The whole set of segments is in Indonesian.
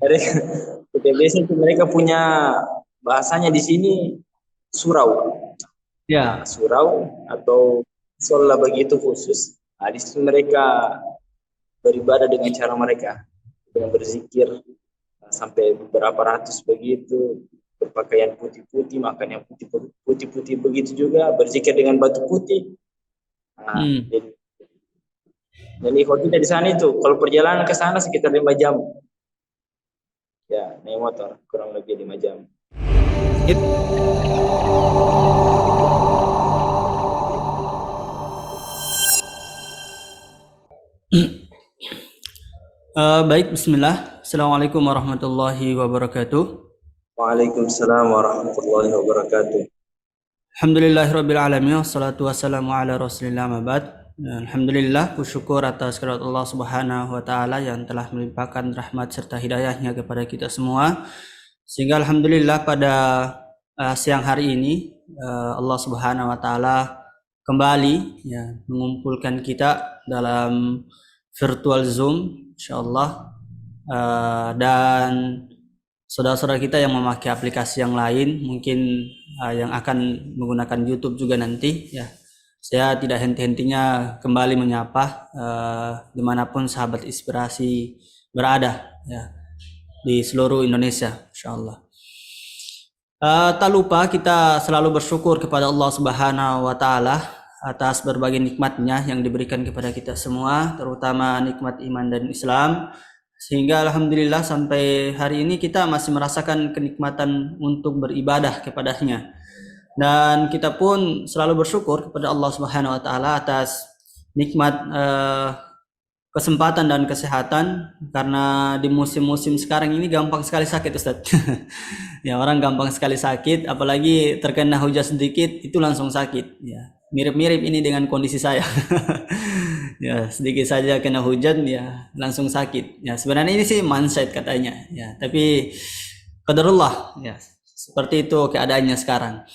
Mereka biasa itu mereka punya bahasanya di sini surau. Nah, Ya. surau atau sholat begitu khusus. Nah, di situ mereka beribadah dengan cara mereka, dengan berzikir sampai berapa ratus begitu, berpakaian putih-putih, makan yang putih-putih begitu juga, berzikir dengan batu putih. Nah, Hmm. jadi kalau kita di sana itu, kalau perjalanan ke sana sekitar 5 jam, ya naik motor kurang lebih 5 jam. It- Baik, Bismillah. Assalamualaikum warahmatullahi wabarakatuh. Waalaikumsalam warahmatullahi wabarakatuh. Alhamdulillahirabbil alamin, wassalatu wassalamu ala Rasulillah mabad. Alhamdulillah, bersyukur atas kehadirat Allah Subhanahu wa taala yang telah melimpahkan rahmat serta hidayahnya kepada kita semua. Sehingga alhamdulillah pada siang hari ini Allah Subhanahu wa taala kembali ya mengumpulkan kita dalam virtual Zoom insyaallah. Dan saudara-saudara kita yang memakai aplikasi yang lain mungkin yang akan menggunakan YouTube juga nanti ya, saya tidak henti-hentinya kembali menyapa dimanapun sahabat inspirasi berada ya di seluruh Indonesia insyaallah. Tak lupa kita selalu bersyukur kepada Allah Subhanahu wa taala atas berbagai nikmatnya yang diberikan kepada kita semua, terutama nikmat iman dan Islam. Sehingga alhamdulillah sampai hari ini kita masih merasakan kenikmatan untuk beribadah kepadanya. Dan kita pun selalu bersyukur kepada Allah Subhanahu wa taala atas nikmat kesempatan dan kesehatan, karena di musim-musim sekarang ini gampang sekali sakit, Ustaz. Ya, orang gampang sekali sakit, apalagi terkena hujan sedikit itu langsung sakit. Ya, mirip-mirip ini dengan kondisi saya. Ya, sedikit saja kena hujan ya langsung sakit. Ya, sebenarnya ini sih mindset katanya. Ya, tapi qadarullah ya. Seperti itu keadaannya sekarang.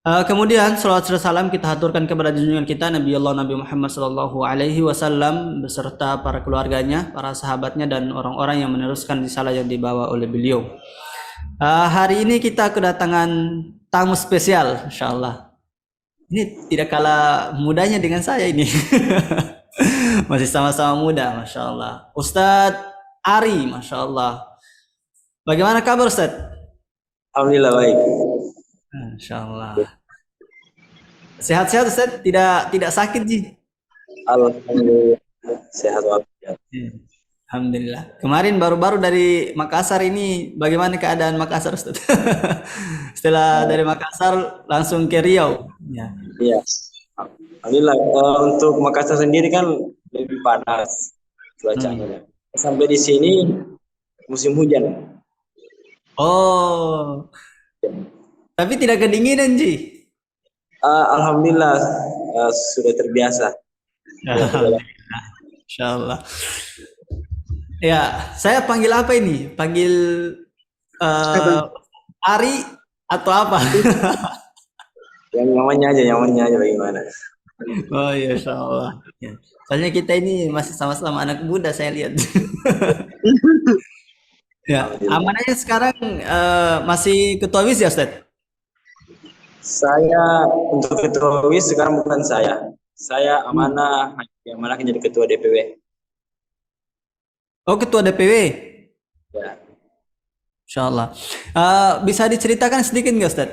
Kemudian salawat serta salam kita haturkan kepada junjungan kita Nabi Allah Nabi Muhammad sallallahu alaihi wasallam beserta para keluarganya, para sahabatnya dan orang-orang yang meneruskan risalah yang dibawa oleh beliau. Hari ini kita kedatangan tamu spesial, insyaallah. Ini tidak kalah mudanya dengan saya ini. Masih sama-sama muda, masya Allah. Ustadz Ari, masya Allah. Bagaimana kabar Ustadz? Alhamdulillah baik. Masya Allah. Sehat-sehat Ustadz? Tidak sakit Ji? Alhamdulillah sehat walafiat. Alhamdulillah. Kemarin baru-baru dari Makassar ini, bagaimana keadaan Makassar Ustadz? Setelah dari Makassar langsung ke Riau. Ya. Iya. Alhamdulillah. Untuk Makassar sendiri kan lebih panas Hmm. cuacanya. Sampai di sini musim hujan. Oh, tapi tidak kedinginan Ji? Alhamdulillah sudah terbiasa. Sudah terbiasa. Alhamdulillah. Insya Allah. Ya, saya panggil apa ini? Panggil eh, Ari atau apa? Yang nyamannya aja bagaimana. Oh ya, Insya Allah. Ya. Soalnya kita ini masih sama-sama anak muda, saya lihat. Ya, Alhamdulillah. amanahnya sekarang masih ketua WIS ya, Ustaz? Saya untuk ketua WIS sekarang bukan saya. Saya Hmm. amanah jadi ketua DPW. Oh, ketua DPW. Ya. Insya Allah. Bisa diceritakan sedikit nggak, Ustaz,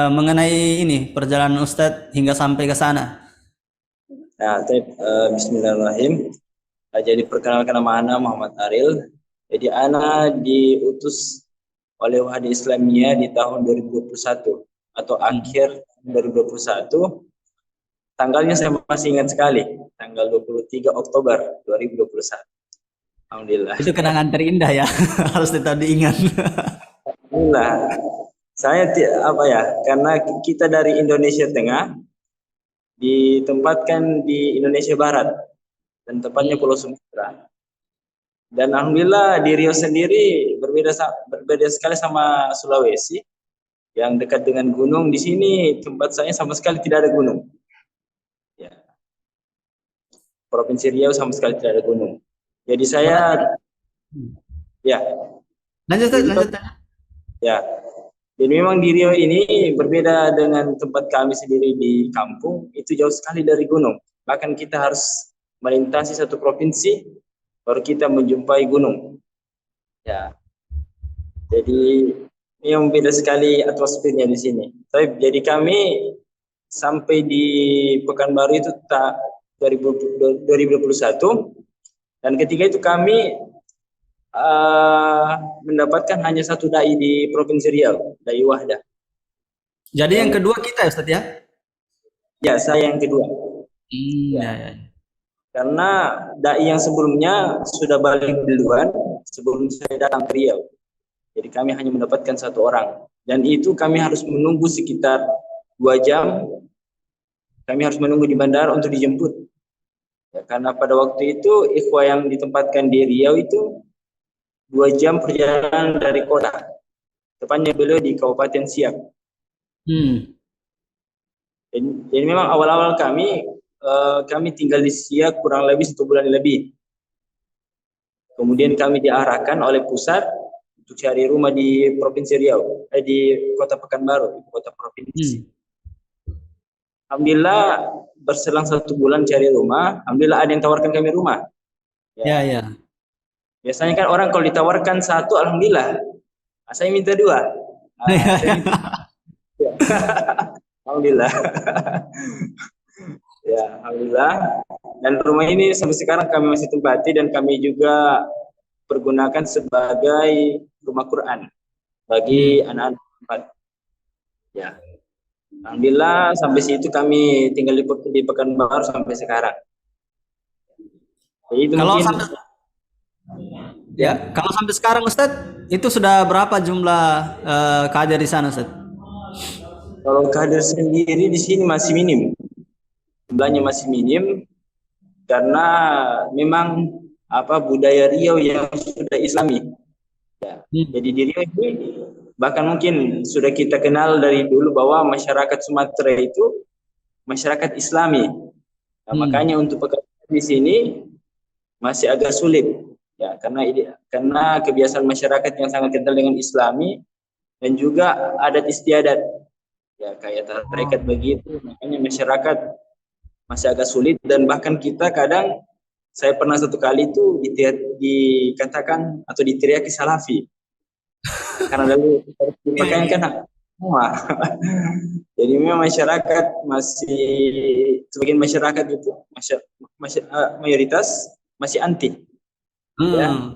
mengenai ini perjalanan Ustaz hingga sampai ke sana? Nah, Bismillahirrahmanirrahim. Jadi perkenalkan nama Ana Muhammad Aril. Jadi Ana diutus oleh Wahdi Islamiyah di tahun 2021 atau Hmm. akhir 2021. Tanggalnya saya masih ingat sekali, tanggal 23 Oktober 2021. Alhamdulillah. Itu kenangan terindah ya, harus tetap diingat. Alhamdulillah. Apa ya? Karena kita dari Indonesia Tengah ditempatkan di Indonesia Barat dan tepatnya Pulau Sumatera. Dan alhamdulillah di Riau sendiri berbeda sekali sama Sulawesi yang dekat dengan gunung. Di sini tempat saya sama sekali tidak ada gunung. Ya, Provinsi Riau sama sekali tidak ada gunung. Jadi saya Berarti ya Lanjut, Ustaz, lanjut. Ya, jadi memang di Riau ini berbeda dengan tempat kami sendiri di kampung, itu jauh sekali dari gunung. Bahkan kita harus melintasi satu provinsi baru kita menjumpai gunung. Ya, jadi memang beda sekali atmosfernya di sini. Tapi jadi kami sampai di Pekanbaru itu 2021, dan ketika itu kami mendapatkan hanya satu dai di Provinsi Riau, dai Wahda. Jadi yang kedua kita ya, Ustaz ya? Ya, saya yang kedua. Ya. Karena dai yang sebelumnya sudah balik duluan sebelum saya datang ke Riau. Jadi kami hanya mendapatkan satu orang. Dan itu kami harus menunggu sekitar 2 jam. Kami harus menunggu di bandara untuk dijemput. Ya, karena pada waktu itu ikhwah yang ditempatkan di Riau itu 2 jam perjalanan dari kota. Tepatnya beliau di Kabupaten Siak. Jadi memang awal-awal kami tinggal di Siak kurang lebih 1 bulan lebih. Kemudian kami diarahkan oleh pusat untuk cari rumah di Provinsi Riau, di Kota Pekanbaru, kota provinsi. Alhamdulillah berselang 1 bulan cari rumah, alhamdulillah ada yang tawarkan kami rumah. Ya. Biasanya kan orang kalau ditawarkan 1, alhamdulillah. Saya minta 2. Alhamdulillah. Ya, alhamdulillah. Dan rumah ini sampai sekarang kami masih tempati dan kami juga pergunakan sebagai rumah Quran bagi anak-anak tempat. Ya. Alhamdulillah sampai situ kami tinggal di Pekanbaru sampai sekarang. Jadi itu Kalau mungkin kalau sampai sekarang Ustaz, itu sudah berapa jumlah kader di sana, Ustaz? Kalau kader sendiri di sini masih minim. Jumlahnya masih minim karena memang budaya Riau yang sudah Islami. Ya. Jadi di Riau ini bahkan mungkin sudah kita kenal dari dulu bahwa masyarakat Sumatera itu masyarakat Islami. Nah, makanya untuk pekerjaan di sini masih agak sulit. Ya, karena kebiasaan masyarakat yang sangat kental dengan Islami dan juga adat istiadat. Ya, kayak tarekat begitu, makanya masyarakat masih agak sulit dan bahkan kita kadang saya pernah 1 kali itu dikatakan atau diteriaki salafi karena lalu makanya kan semua. Jadi memang masyarakat sebagian masyarakat itu mayoritas masih anti ya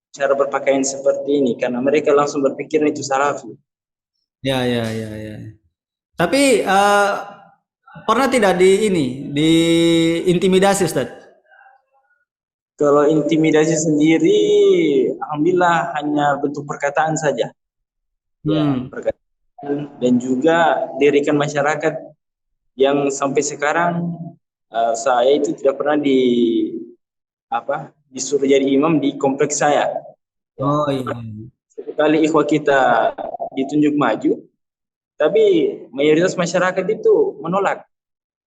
cara berpakaian seperti ini karena mereka langsung berpikir itu salafi. Ya. Tapi pernah tidak diintimidasi, Ustaz? Kalau intimidasi sendiri, alhamdulillah hanya bentuk perkataan saja. Perkataan dan juga dirikan masyarakat yang sampai sekarang saya itu tidak pernah disuruh jadi imam di kompleks saya. Oh iya. Sekali ikhwah kita ditunjuk maju, tapi mayoritas masyarakat itu menolak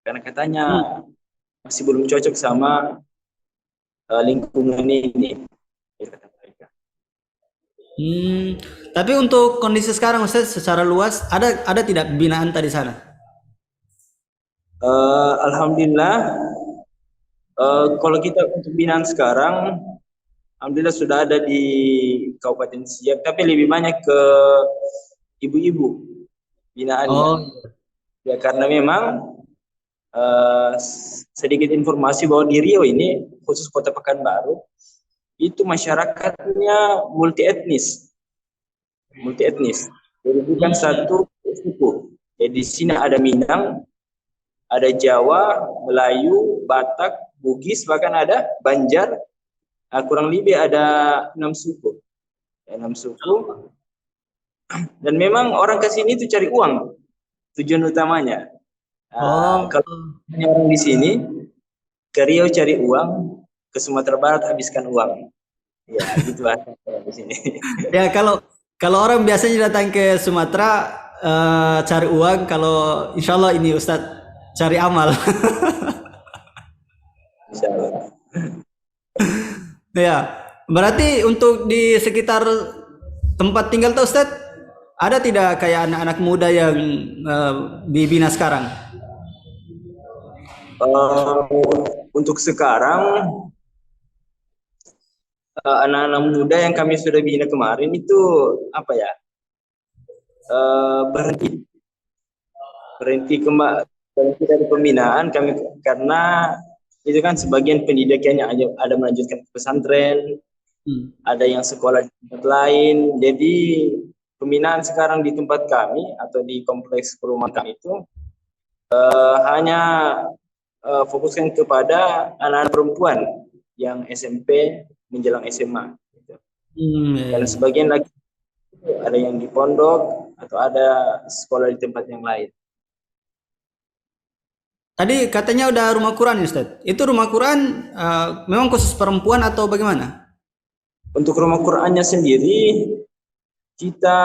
karena katanya masih belum cocok sama lingkungan ini. Tapi untuk kondisi sekarang Ustaz secara luas ada tidak binaan tadi sana? Alhamdulillah kalau kita untuk binaan sekarang alhamdulillah sudah ada di Kabupaten Siak, tapi lebih banyak ke ibu-ibu binaannya. Ya karena memang sedikit informasi bahwa di Riau ini khusus Kota Pekanbaru itu masyarakatnya multi etnis. Jadi bukan satu suku. Jadi di sini ada Minang, ada Jawa, Melayu, Batak, Bugis, bahkan ada Banjar. Kurang lebih ada 6 suku. 6 suku. Dan memang orang ke sini itu cari uang. Tujuan utamanya. Kalau orang di sini ke Riau cari uang, ke Sumatera Barat habiskan uang. Ya, gitu aja di sini. Ya, kalau orang biasanya datang ke Sumatera cari uang, kalau insya Allah ini Ustadz cari amal. Insya Allah. Ya, berarti untuk di sekitar tempat tinggal tuh Ustaz, ada tidak kayak anak-anak muda yang dibina sekarang? Untuk sekarang anak-anak muda yang kami sudah bina kemarin itu apa ya, berhenti dari pembinaan kami, karena itu kan sebagian pendidikannya ada melanjutkan ke pesantren, ada yang sekolah di tempat lain. Jadi pembinaan sekarang di tempat kami atau di kompleks perumahan kami itu hanya fokuskan kepada anak-anak perempuan yang SMP menjelang SMA. Gitu. Karena sebagian lagi ada yang di pondok atau ada sekolah di tempat yang lain. Tadi katanya udah rumah Quran ya Ustaz. Itu rumah Quran memang khusus perempuan atau bagaimana? Untuk rumah Qurannya sendiri kita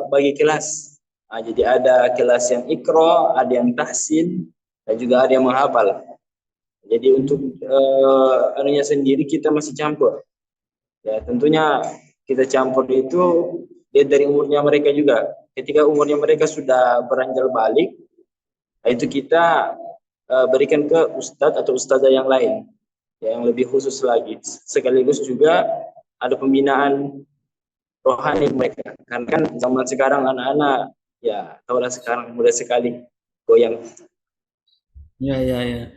bagi kelas. Nah, jadi ada kelas yang Iqra, ada yang tahsin, dan juga ada yang menghafal. Jadi untuk anunya sendiri kita masih campur. Ya, tentunya kita campur itu lihat dari umurnya mereka juga. Ketika umurnya mereka sudah beranjak balik, itu kita berikan ke ustadz atau ustazah yang lain, ya, yang lebih khusus lagi. Sekaligus juga ada pembinaan rohani mereka. Karena kan zaman sekarang anak-anak, ya tahulah sekarang mudah sekali goyang. Ya, ya, ya.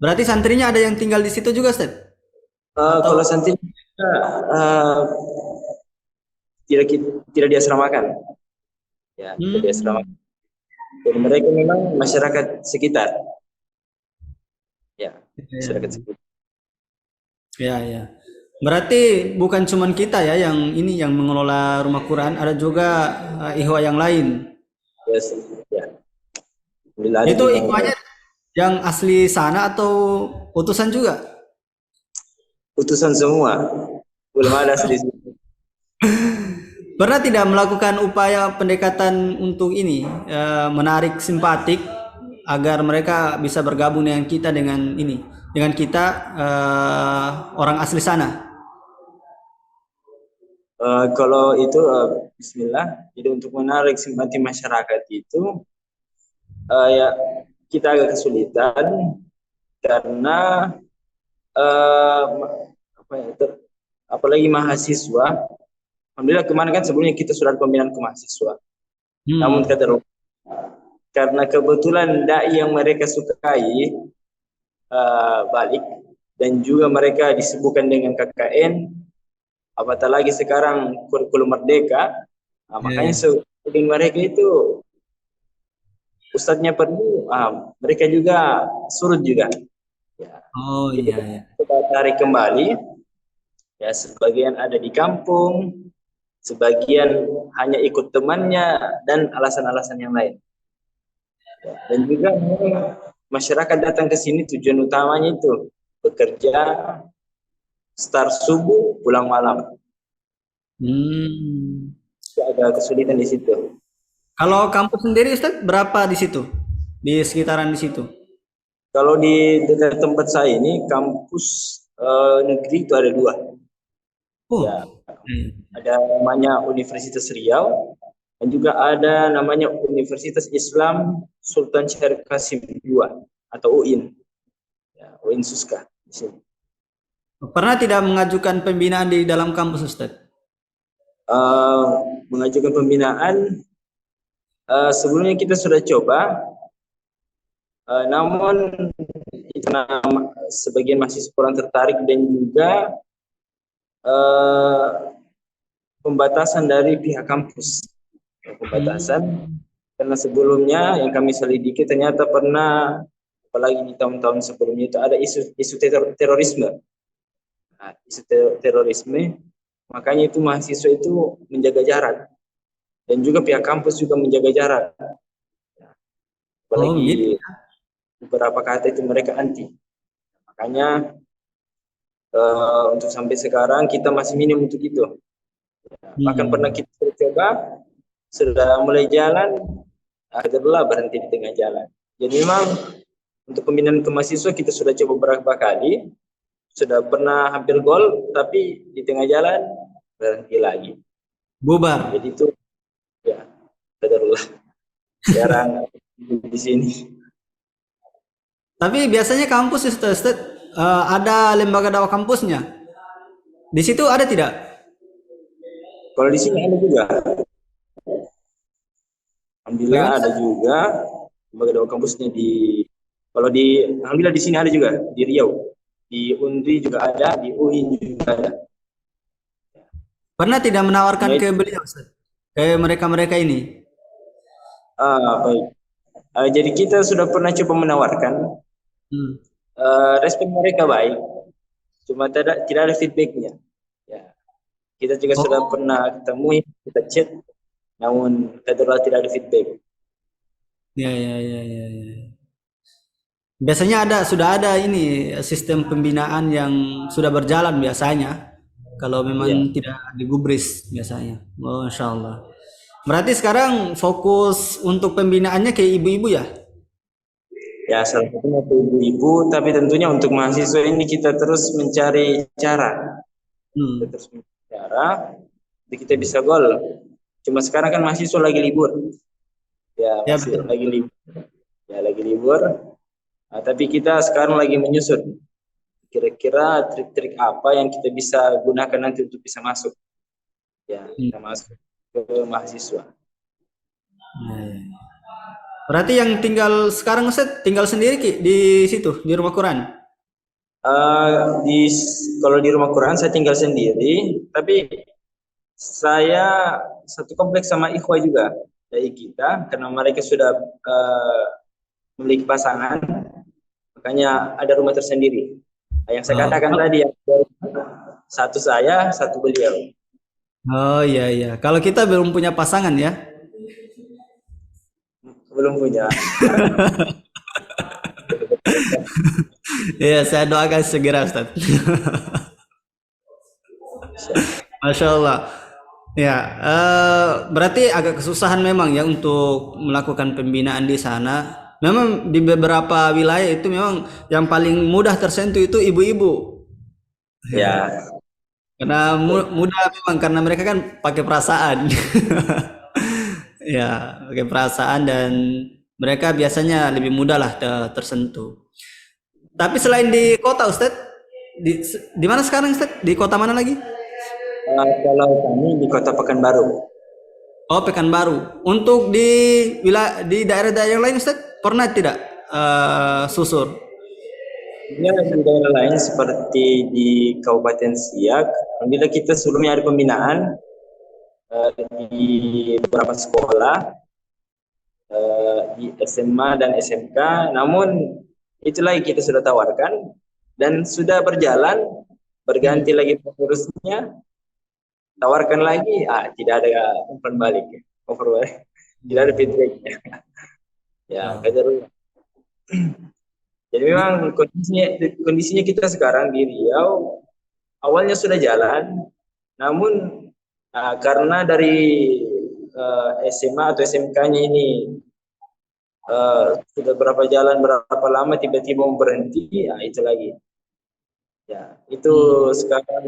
Berarti santrinya ada yang tinggal di situ juga, Ustaz? Kalau santri tidak diasramakan, ya, tidak diasramakan. Jadi mereka memang masyarakat sekitar, ya, masyarakat sekitar. Ya, ya. Berarti bukan cuma kita ya yang ini yang mengelola rumah Quran, ada juga ikhwah yang lain. Yes, ya. Itu ikhwahnya yang asli sana atau utusan juga? Utusan semua, belum ada asli. Pernah tidak melakukan upaya pendekatan untuk ini menarik simpatik agar mereka bisa bergabung dengan kita dengan kita orang asli sana? Kalau itu Bismillah, jadi untuk menarik simpati masyarakat itu ya kita agak kesulitan karena apalagi mahasiswa. Alhamdulillah kemarin kan sebelumnya kita sudah ada pembinaan ke mahasiswa. Namun karena kebetulan dai yang mereka sukai balik, dan juga mereka disibukkan dengan KKN, apatah lagi sekarang kurikulum merdeka, makanya sebagian mereka itu ustadznya perlu, mereka juga surut juga. Ya. Oh iya. Kita tarik kembali, ya sebagian ada di kampung, sebagian hanya ikut temannya dan alasan-alasan yang lain. Ya. Dan juga masyarakat datang ke sini tujuan utamanya itu bekerja, start subuh, pulang malam. Ada kesulitan di situ. Kalau kampus sendiri Ustaz berapa di situ? Di sekitaran di situ? Kalau di dekat tempat saya ini kampus negeri itu ada 2. Ya, ada namanya Universitas Riau dan juga ada namanya Universitas Islam Sultan Syarif Qasim II atau UIN. Ya, UIN Suska di sini. Pernah tidak mengajukan pembinaan di dalam kampus Ustaz? Mengajukan pembinaan sebelumnya kita sudah coba, namun karena sebagian mahasiswa kurang tertarik dan juga pembatasan dari pihak kampus, pembatasan karena sebelumnya yang kami selidiki ternyata pernah, apalagi di tahun-tahun sebelumnya itu ada isu terorisme. Nah, isu terorisme, makanya itu mahasiswa itu menjaga jarak dan juga pihak kampus juga menjaga jarak. Apalagi beberapa kata itu mereka anti. Makanya untuk sampai sekarang kita masih minim untuk itu. Bahkan pernah kita coba, sudah mulai jalan, akhirnya berhenti di tengah jalan. Jadi memang untuk pembinaan ke mahasiswa kita sudah coba beberapa kali, sudah pernah hampir gol, tapi di tengah jalan berhenti lagi. Bubar. Jadi itu ya qadarullah. Jarang di sini. Tapi biasanya kampus Ustaz, ada lembaga dakwah kampusnya. Di situ ada tidak? Kalau di sini ada juga. Alhamdulillah Bagaimana ada Ustaz? juga lembaga dakwah kampusnya kalau alhamdulillah di sini ada juga di Riau. Di UNRI juga ada, di UI juga ada. Pernah tidak menawarkan Cuma ke beliau Ustaz? Ke mereka-mereka ini? baik. Jadi kita sudah pernah coba menawarkan, Hmm. respon mereka baik, cuma tidak ada feedbacknya. Ya, kita juga sudah Oh, pernah temui, kita chat, namun tidak ada feedback. ya, ya, ya, ya, ya. Biasanya sudah ada ini sistem pembinaan yang sudah berjalan biasanya. Kalau Ya, memang tidak digubris biasanya. Oh, Masya Allah. Berarti sekarang fokus untuk pembinaannya ke ibu-ibu ya? ya salah satunya ke ibu-ibu, tapi tentunya untuk mahasiswa ini kita terus mencari cara. Kita Hmm. terus mencari cara, jadi kita bisa gol. Cuma sekarang kan mahasiswa lagi libur. Ya, Ya masih betul. lagi libur. Ya, lagi libur. Nah, tapi kita sekarang lagi menyusun kira-kira trik-trik apa yang kita bisa gunakan nanti untuk bisa masuk. Ya, Hmm. kita masuk ke mahasiswa. Ya, ya. Berarti yang tinggal sekarang Ustaz tinggal sendiri Ki, di situ di rumah Quran. Eh, di Kalau di rumah Quran saya tinggal sendiri, tapi saya satu kompleks sama ikhwah juga dari kita karena mereka sudah memiliki pasangan, makanya ada rumah tersendiri. Nah, yang saya katakan Oh, tadi, satu saya, satu beliau. oh iya iya. Kalau kita belum punya pasangan ya. Belum punya. Iya, saya doakan segera Ustaz. Masya Allah. Ya, berarti agak kesusahan memang ya untuk melakukan pembinaan di sana. Memang di beberapa wilayah itu memang yang paling mudah tersentuh itu ibu-ibu. Ya, Karena mudah memang karena mereka kan pakai perasaan. Ya, pakai perasaan dan mereka biasanya lebih mudah lah tersentuh. Tapi selain di kota Ustadz, di mana sekarang Ustadz? Di kota mana lagi? kalau kami di Kota Pekanbaru. Oh, Pekanbaru. Untuk di wilayah di daerah-daerah yang lain Ustadz, pernah tidak susur? Ya, di daerah lain seperti di Kabupaten Siak, alhamdulillah kita sebelumnya ada pembinaan di beberapa sekolah, di SMA dan SMK, namun itulah yang kita sudah tawarkan dan sudah berjalan, Hmm. berganti lagi pengurusnya, tawarkan lagi, tidak ada umpan balik, over balik. Tidak ada feedbacknya. Ya, Oh. kader. Jadi memang kondisinya kita sekarang di Riau awalnya sudah jalan, namun karena dari SMA atau SMK-nya ini sudah berapa jalan berapa lama tiba-tiba mau berhenti, ya itu lagi. Ya, itu Hmm. sekarang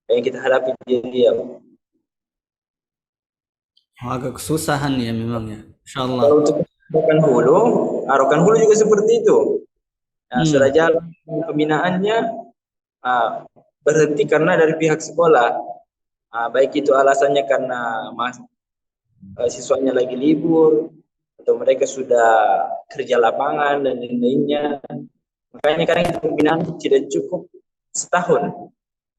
yang kita hadapi di Riau. Oh, agak kesusahan ya memang ya. Insya Allah. Kalau untuk Rokan Hulu juga seperti itu. Nah, sudah Hmm. jalan pembinaannya, berhenti karena dari pihak sekolah. Baik itu alasannya karena siswanya lagi libur atau mereka sudah kerja lapangan dan lain-lainnya. Makanya kadang pembinaan tidak cukup setahun,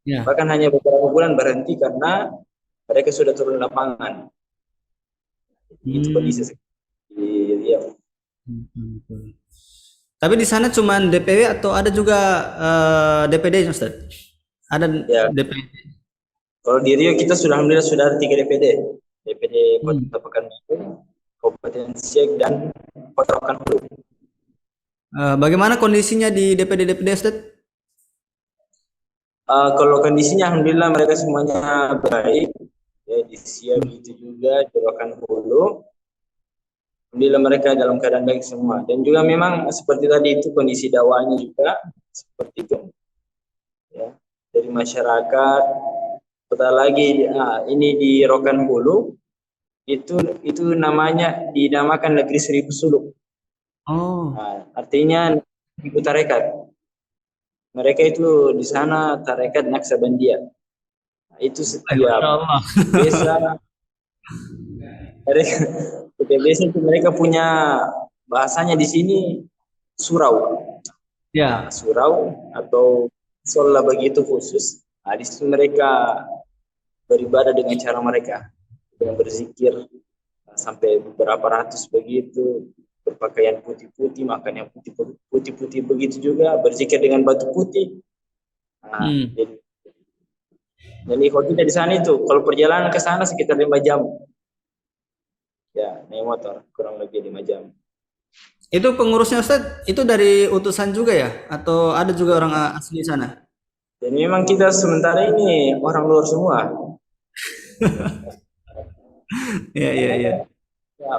Ya. bahkan hanya beberapa bulan berhenti karena mereka sudah turun lapangan. Itu Hmm. kondisi di Riau. Hmm. Tapi di sana cuma DPW atau ada juga DPD Ustaz? Ada Ya, DPD. kalau di Riau kita sudah alhamdulillah sudah ada 3 DPD. DPD Hmm. Kota Pekanbaru, Kabupaten Siak dan Kota Rokan. Bagaimana kondisinya di DPD Ustaz? Kalau kondisinya alhamdulillah mereka semuanya baik. Ya, di Siak Hmm. itu juga di Rokan Hulu. Alhamdulillah mereka dalam keadaan baik semua. Dan juga memang seperti tadi itu kondisi dakwahnya juga seperti itu. Ya, dari masyarakat Kota lagi ini di Rokan Hulu itu namanya dinamakan Negeri Seribu Suluk. Oh, Artinya ibu tarekat. Mereka itu di sana tarekat Naksabandia. Itu Masya setiap Allah. desa mereka, setiap desa itu mereka punya bahasanya di sini surau. Ya. Surau atau sholat begitu khusus. Di situ mereka beribadah dengan cara mereka, dengan berzikir sampai beberapa ratus begitu, berpakaian putih-putih, makan yang putih-putih begitu juga, berzikir dengan batu putih. Jadi kalau kita di sana itu, kalau perjalanan ke sana sekitar 5 jam. Ya, naik motor kurang lebih 5 jam. Itu pengurusnya Ustaz, itu dari utusan juga ya? Atau ada juga orang asli sana? Dan memang kita sementara ini orang luar semua. Iya, iya, iya. Ya,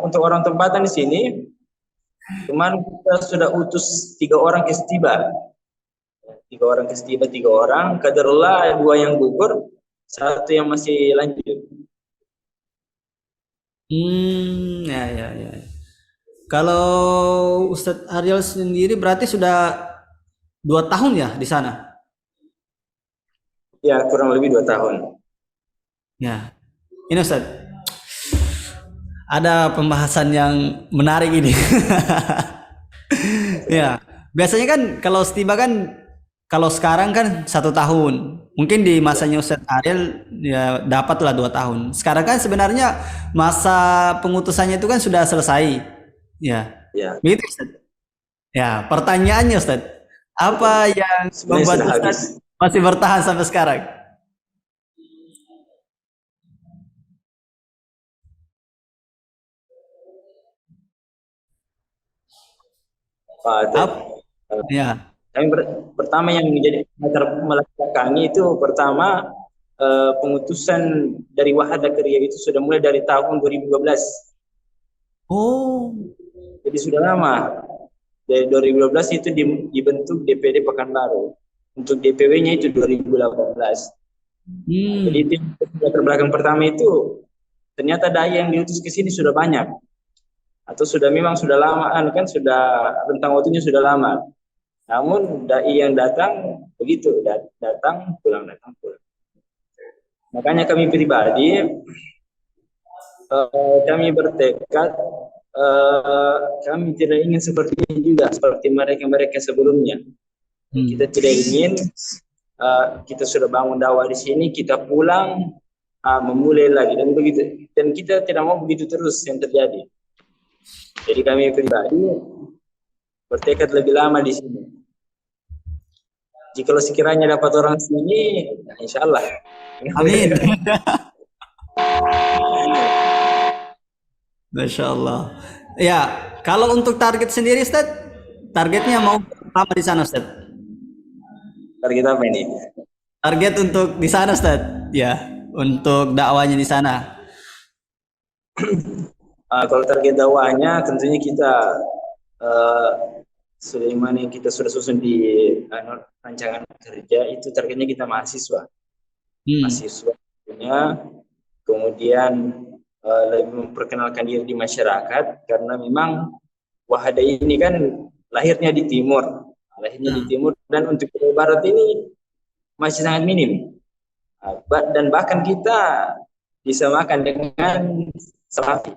untuk orang tempatan di sini, kemarin kita sudah utus 3 orang ke Setiba. 3 orang ke Setiba, 3 orang. Kadarullah 2 yang gugur, 1 yang masih lanjut. Ya, ya, ya. Kalau Ustadz Ariel sendiri berarti sudah 2 tahun ya di sana? Ya, kurang lebih 2 tahun. Ya, ini Ustadz, ada pembahasan yang menarik ini. Ya, biasanya kan kalau Setiba kan kalau sekarang kan 1 tahun. Mungkin di Ya, masanya Ustadz Ariel ya dapatlah 2 tahun. Sekarang kan sebenarnya masa pengutusannya itu kan sudah selesai. Ya, ya. begitu Ustadz. Ya, pertanyaannya Ustadz, apa yang Sebenarnya membuat sudah habis. Ustadz masih bertahan sampai sekarang? Pak, Apa? Ya. Kami pertama yang menjadi latar belakang kami itu pertama pengutusan dari Wahada Kerja itu sudah mulai dari tahun 2012. Oh. Jadi sudah lama. Dari 2012 itu dibentuk DPD Pekanbaru. Untuk DPW-nya itu 2018. Jadi itu latar belakang pertama itu ternyata dai yang diutus ke sini sudah banyak atau sudah memang sudah lamaan kan sudah rentang waktunya sudah lama. Namun dai yang datang begitu datang pulang datang pulang. Makanya kami pribadi kami bertekad kami tidak ingin seperti ini juga seperti mereka sebelumnya. Kita tidak ingin kita sudah bangun dakwah di sini kita pulang memulai lagi dan begitu dan kita tidak mau begitu terus yang terjadi. Jadi kami pribadi bertekad lebih lama di sini. Jika sekiranya dapat orang sini, ya insya Allah. Amin. Masya Allah. Ya, kalau untuk target sendiri, Ustaz, targetnya mau lama di sana, Ustaz? Target apa ini? Target untuk di sana, Ustaz? Ya, untuk dakwanya di sana. Kalau target dakwahnya tentunya kita sebagaimana yang kita sudah susun di rancangan kerja itu targetnya kita mahasiswa. Mahasiswa punya kemudian lebih memperkenalkan diri di masyarakat karena memang Wahada ini kan lahirnya di timur dan untuk Jawa Barat ini masih sangat minim dan bahkan kita disamakan dengan Salafi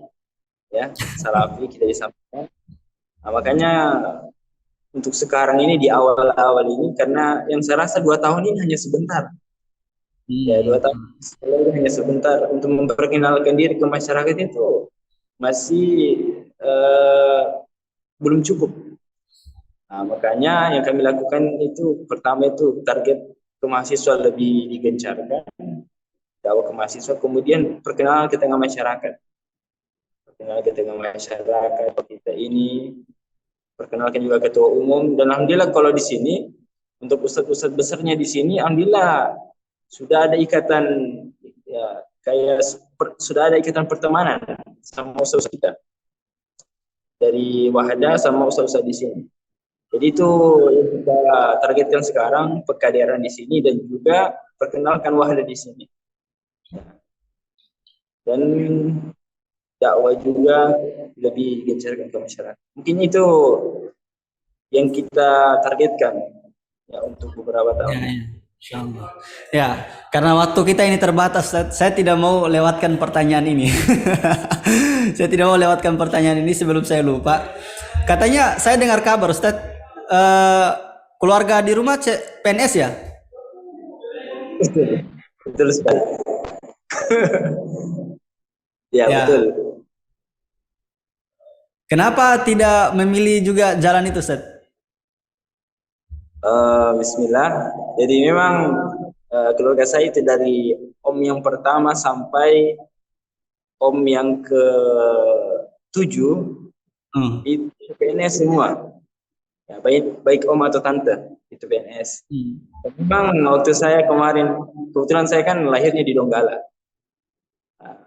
ya Salafi kita disamakan makanya untuk sekarang ini di awal-awal ini karena yang saya rasa 2 tahun ini hanya sebentar. Ya 2 tahun ini hanya sebentar untuk memperkenalkan diri ke masyarakat itu masih belum cukup. Makanya yang kami lakukan itu pertama itu target ke mahasiswa lebih digencarkan, dakwah ke mahasiswa, kemudian perkenalan ke tengah masyarakat. Perkenalan ke tengah masyarakat kita ini, perkenalkan juga ketua umum dan alhamdulillah kalau di sini untuk ustadz-ustadz besarnya di sini alhamdulillah sudah ada ikatan ya kayak sudah ada ikatan pertemanan sama ustadz kita dari Wahada sama ustadz di sini. Jadi itu yang kita targetkan sekarang, pekaderan di sini dan juga perkenalkan wahda di sini. Dan dakwah juga lebih gencarkan ke masyarakat. Mungkin itu yang kita targetkan ya untuk beberapa Ya, tahun. ya. Insyaallah. Ya, karena waktu kita ini terbatas, saya tidak mau lewatkan pertanyaan ini. Saya tidak mau lewatkan pertanyaan ini sebelum saya lupa. Katanya saya dengar kabar Ustaz, eh, keluarga di rumah PNS ya? Betul, betul sekali. Ya Ya. betul. Kenapa tidak memilih juga jalan itu Ustaz? Bismillah. Jadi memang keluarga saya itu dari om yang pertama sampai om yang ke 7 Hmm. itu PNS semua. Ya, baik baik om atau tante itu PNS. Hmm. Memang waktu saya kemarin, kebetulan saya kan lahirnya di Donggala. Nah,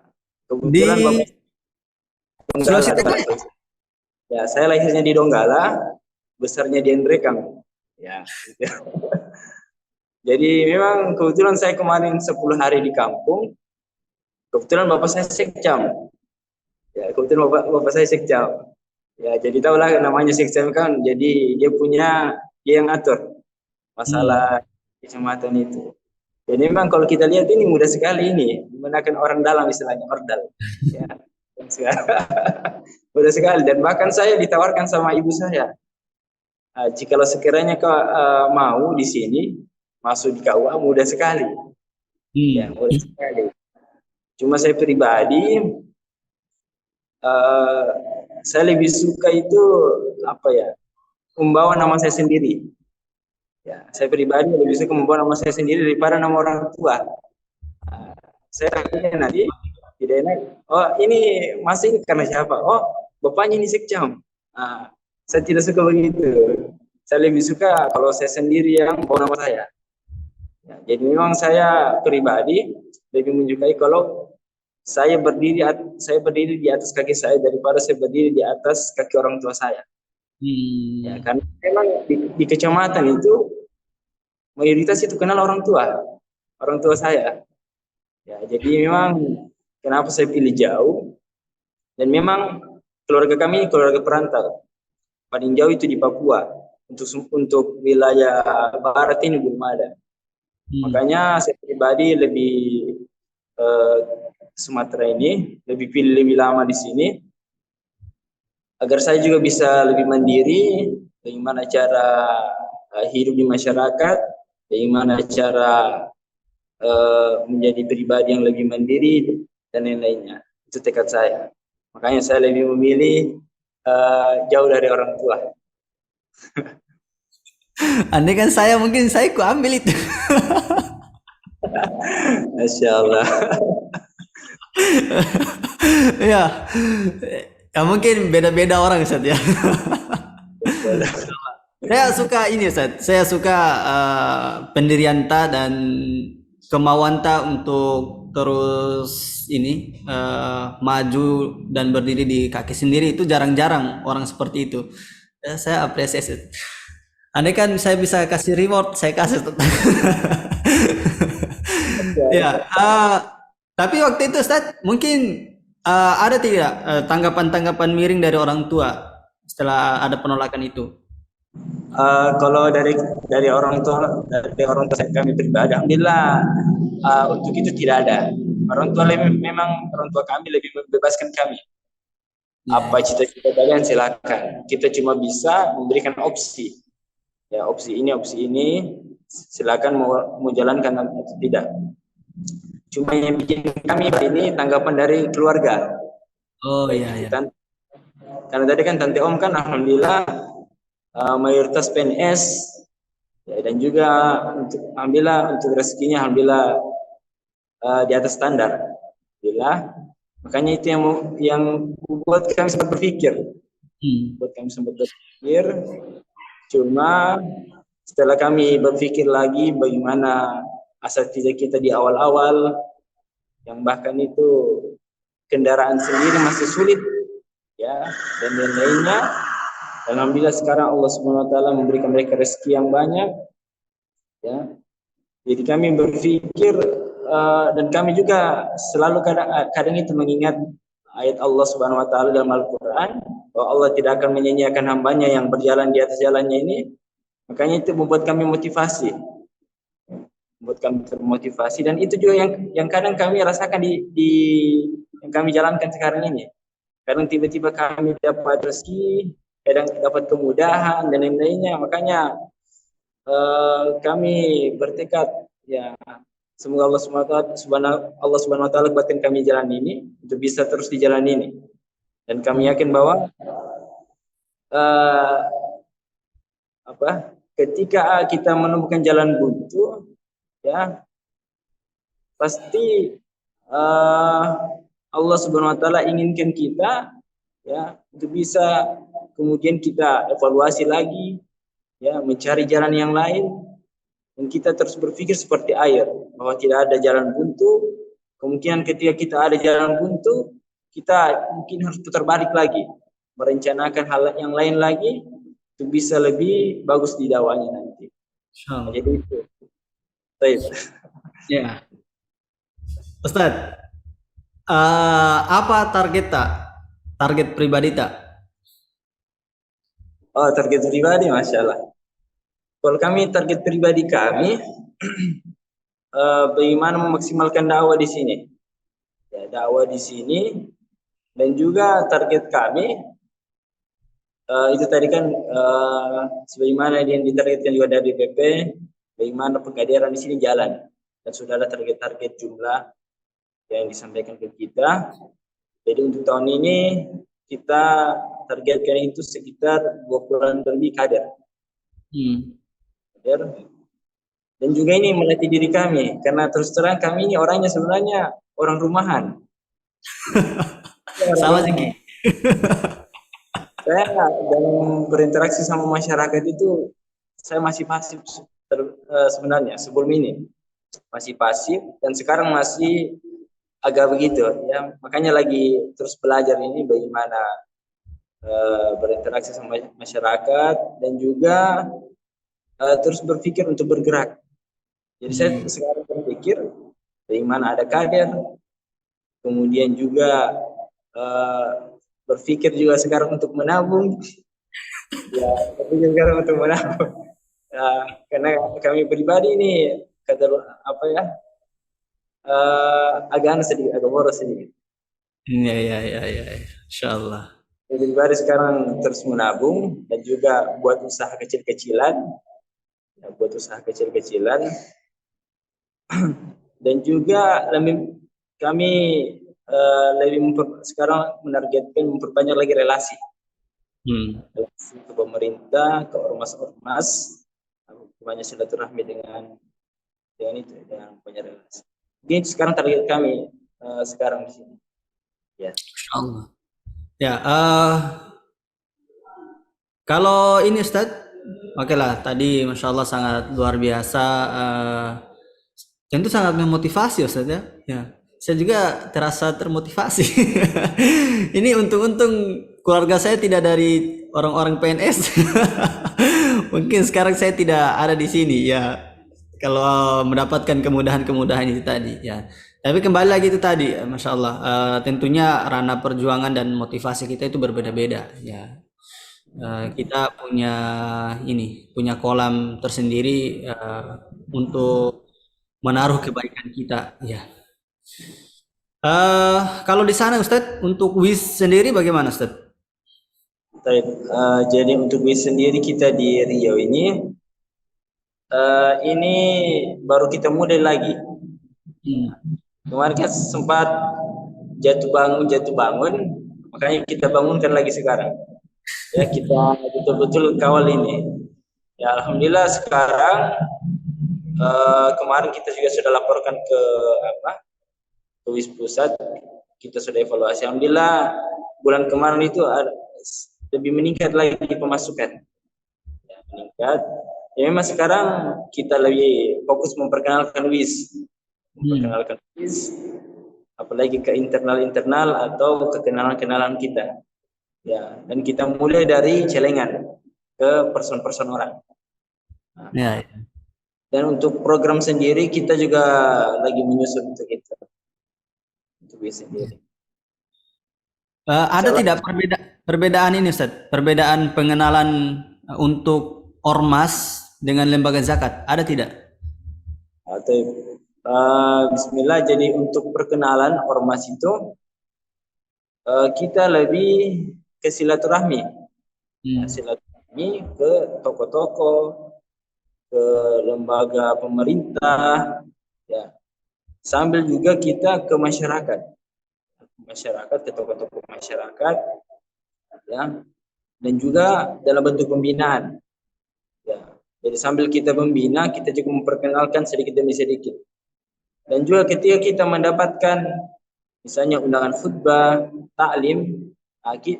Di kebetulan bapak Sulawesi Donggala Tengah tempat ya? saya. Ya, saya lahirnya di Donggala, besarnya di Endrekang. Ya, gitu. Jadi memang kebetulan saya kemarin 10 hari di kampung. Kebetulan bapak saya sekcam. Ya, kebetulan bapak saya sekcam. Ya, jadi tahulah namanya sekcam kan. Jadi dia yang atur Hmm. masalah kecamatan itu. Jadi memang kalau kita lihat ini mudah sekali ini menggunakan orang dalam istilahnya ordal. Ya, mudah sekali dan bahkan saya ditawarkan sama ibu saya. Jikalau sekiranya kau mau di sini masuk di KUA mudah sekali. Ya, Hmm. mudah sekali. Cuma saya pribadi uh, saya lebih suka itu apa ya? Membawa nama saya sendiri. Ya, saya pribadi lebih suka membawa nama saya sendiri daripada nama orang tua. Saya tanya nanti tidak enak. Oh ini masih karena siapa? Oh bapaknya ini sekcam. Saya tidak suka begitu. Saya lebih suka kalau saya sendiri yang bawa nama saya. Ya, jadi memang saya pribadi lebih menyukai kalau saya berdiri di atas kaki saya daripada saya berdiri di atas kaki orang tua saya. Ya, Hmm. karena memang di kecamatan itu mayoritas itu kenal orang tua saya. Ya, jadi memang kenapa saya pilih jauh dan memang keluarga kami keluarga perantau. Paling jauh itu di Papua. Untuk wilayah barat ini belum ada. Hmm. Makanya saya pribadi lebih eh, Sumatera ini lebih pilih lebih lama di sini agar saya juga bisa lebih mandiri bagaimana cara hidup di masyarakat, bagaimana cara menjadi pribadi yang lebih mandiri dan lain-lainnya. Itu tekad saya. Makanya saya lebih memilih jauh dari orang tua. Andai kan saya mungkin saya ku ambil itu. Masya Allah. Ya, ya mungkin beda-beda orang Ustaz ya. Saya suka ini Ustaz, saya suka pendirian Ta dan kemauan Ta untuk terus ini maju dan berdiri di kaki sendiri itu jarang-jarang orang seperti itu. Ya, saya apresiasi. Andai kan saya bisa kasih reward, saya kasih. Ya, tapi waktu itu Ustaz mungkin ada tidak tanggapan-tanggapan miring dari orang tua setelah ada penolakan itu? Kalau dari orang tua saya kami pribadi, alhamdulillah untuk itu tidak ada. Memang orang tua kami lebih membebaskan kami. Ya, Apa cita-cita kalian silakan. Kita cuma bisa memberikan opsi. Ya opsi ini silakan mau jalankan atau tidak. Cuma yang bikin kami ini tanggapan dari keluarga. oh Baik iya itu ya. karena tadi kan tante om kan alhamdulillah mayoritas PNS ya, dan juga alhamdulillah untuk rezekinya alhamdulillah di atas standar. Alhamdulillah. Makanya itu yang buat kami sempat berpikir. Hmm. Buat kami sempat berpikir. Cuma setelah kami berpikir lagi bagaimana asatidz kita di awal-awal yang bahkan itu kendaraan sendiri masih sulit ya dan lain-lainnya Dan alhamdulillah sekarang Allah Subhanahu wa taala memberikan mereka rezeki yang banyak, ya. Jadi kami berpikir dan kami juga selalu kadang itu mengingat ayat Allah Subhanahu wa taala dalam Al-Qur'an bahwa Allah tidak akan menyia-nyiakan hambanya yang berjalan di atas jalannya ini. Makanya itu membuat kami motivasi. Membuat kami termotivasi, dan itu juga yang kadang kami rasakan di yang kami jalankan sekarang ini. Kadang tiba-tiba kami dapat rezeki, kadang dapat kemudahan dan lain-lainnya. Makanya kami bertekad, ya, semoga Allah Subhanahu wa taala kuatkan kami jalan ini untuk bisa terus di jalan ini. Dan kami yakin bahwa ketika kita menemukan jalan buntu, ya, pasti Allah Subhanahu wa taala inginkan kita, ya, untuk bisa kemudian kita evaluasi lagi, ya, mencari jalan yang lain, dan kita terus berpikir seperti air bahwa tidak ada jalan buntu. Kemungkinan ketika kita ada jalan buntu, kita mungkin harus putar balik lagi, merencanakan hal yang lain lagi untuk bisa lebih bagus di dakwahnya nanti. Nah, jadi itu. Baik. Ya, Ustaz, apa target pribadi tak? Oh, target pribadi, masya Allah. Kalau kami, target pribadi kami bagaimana memaksimalkan dakwah di sini, ya, dakwah di sini, dan juga target kami itu tadi kan sebagaimana yang ditargetkan juga dari BP, bagaimana pengkaderan di sini jalan, dan sudah ada target-target jumlah yang disampaikan ke kita. Jadi untuk tahun ini kita targetkan itu sekitar 20 lebih kader. Dan juga ini melatih diri kami, karena terus terang kami ini orangnya sebenarnya orang rumahan. Sama sih. Saya dalam berinteraksi sama masyarakat itu saya masih pasif sebenarnya sebelum ini, masih pasif, dan sekarang masih agak begitu, ya. Makanya lagi terus belajar ini bagaimana berinteraksi sama masyarakat, dan juga terus berpikir untuk bergerak. Jadi saya sekarang berpikir bagaimana ada kader, kemudian juga berpikir juga sekarang untuk menabung. Ya, berpikir sekarang untuk menabung. Karena kami pribadi ini agak sedikit, agak boros sedikit. Ya, insyaallah. Jadi pribadi sekarang terus menabung dan juga buat usaha kecil-kecilan, dan juga kami sekarang menargetkan memperbanyak lagi relasi ke pemerintah, ke ormas-ormas, banyak silaturahmi dengan banyak relasi. Ini sekarang target kami sekarang di sini. Ya. Insyaallah. Ya, kalau ini Ustaz, oke lah, tadi Masya Allah sangat luar biasa, tentu sangat memotivasi Ustaz, ya. Ya, saya juga terasa termotivasi. Ini untung-untung keluarga saya tidak dari orang-orang PNS. Mungkin sekarang saya tidak ada di sini, ya. Kalau mendapatkan kemudahan-kemudahan itu tadi, ya. Tapi kembali lagi itu tadi, Masya Allah, tentunya ranah perjuangan dan motivasi kita itu berbeda-beda, ya. Kita punya kolam tersendiri untuk menaruh kebaikan kita, ya. Kalau di sana Ustadz, untuk WIS sendiri bagaimana Ustadz? Jadi untuk WIS sendiri kita di Riau ini baru kita mulai lagi. Kemarin kan sempat jatuh bangun, makanya kita bangunkan lagi sekarang. Ya, kita betul-betul kawal ini. Ya, alhamdulillah sekarang kemarin kita juga sudah laporkan ke WIS pusat, kita sudah evaluasi. Alhamdulillah bulan kemarin itu lebih meningkat lagi pemasukan. Ya, meningkat. Ya, memang sekarang kita lebih fokus memperkenalkan WIS. Apalagi ke internal atau ke kenalan-kenalan kita. Ya, dan kita mulai dari celengan ke person-person orang. Nah, Ya. dan untuk program sendiri kita juga lagi menyusun untuk itu, untuk WIS sendiri. Ada Salah. tidak perbedaan ini Ustaz? Perbedaan pengenalan untuk ormas dengan lembaga zakat? Ada tidak? Atau Bismillah. Jadi untuk perkenalan ormas itu kita lebih ke silaturahmi. Ya, Hmm. silaturahmi ke toko-toko, ke lembaga pemerintah, ya. Sambil juga kita ke masyarakat, ke toko-toko masyarakat, ya. Dan juga dalam bentuk pembinaan, ya. Jadi sambil kita membina, kita juga memperkenalkan sedikit demi sedikit. Dan juga ketika kita mendapatkan misalnya undangan khutbah, taklim,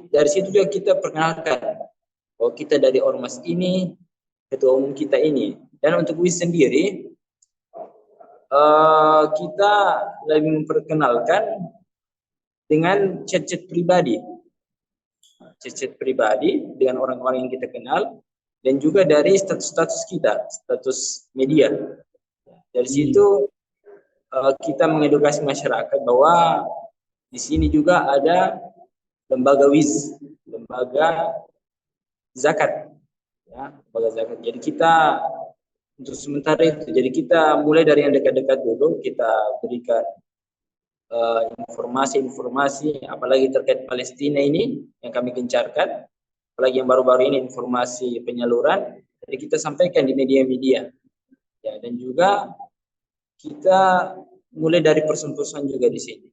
dari situ juga kita perkenalkan, oh kita dari ormas ini, ketua umum kita ini. Dan untuk WIS sendiri, kita lebih memperkenalkan dengan chat-chat pribadi, dengan orang-orang yang kita kenal, dan juga dari status-status kita, status media. Dari situ kita mengedukasi masyarakat bahwa di sini juga ada lembaga WIS, lembaga zakat, ya, lembaga zakat. Jadi kita untuk sementara itu, jadi kita mulai dari yang dekat-dekat dulu, kita berikan informasi-informasi, apalagi terkait Palestina ini yang kami gencarkan, apalagi yang baru-baru ini informasi penyaluran, jadi kita sampaikan di media-media, ya. Dan juga kita mulai dari person-person juga di sini.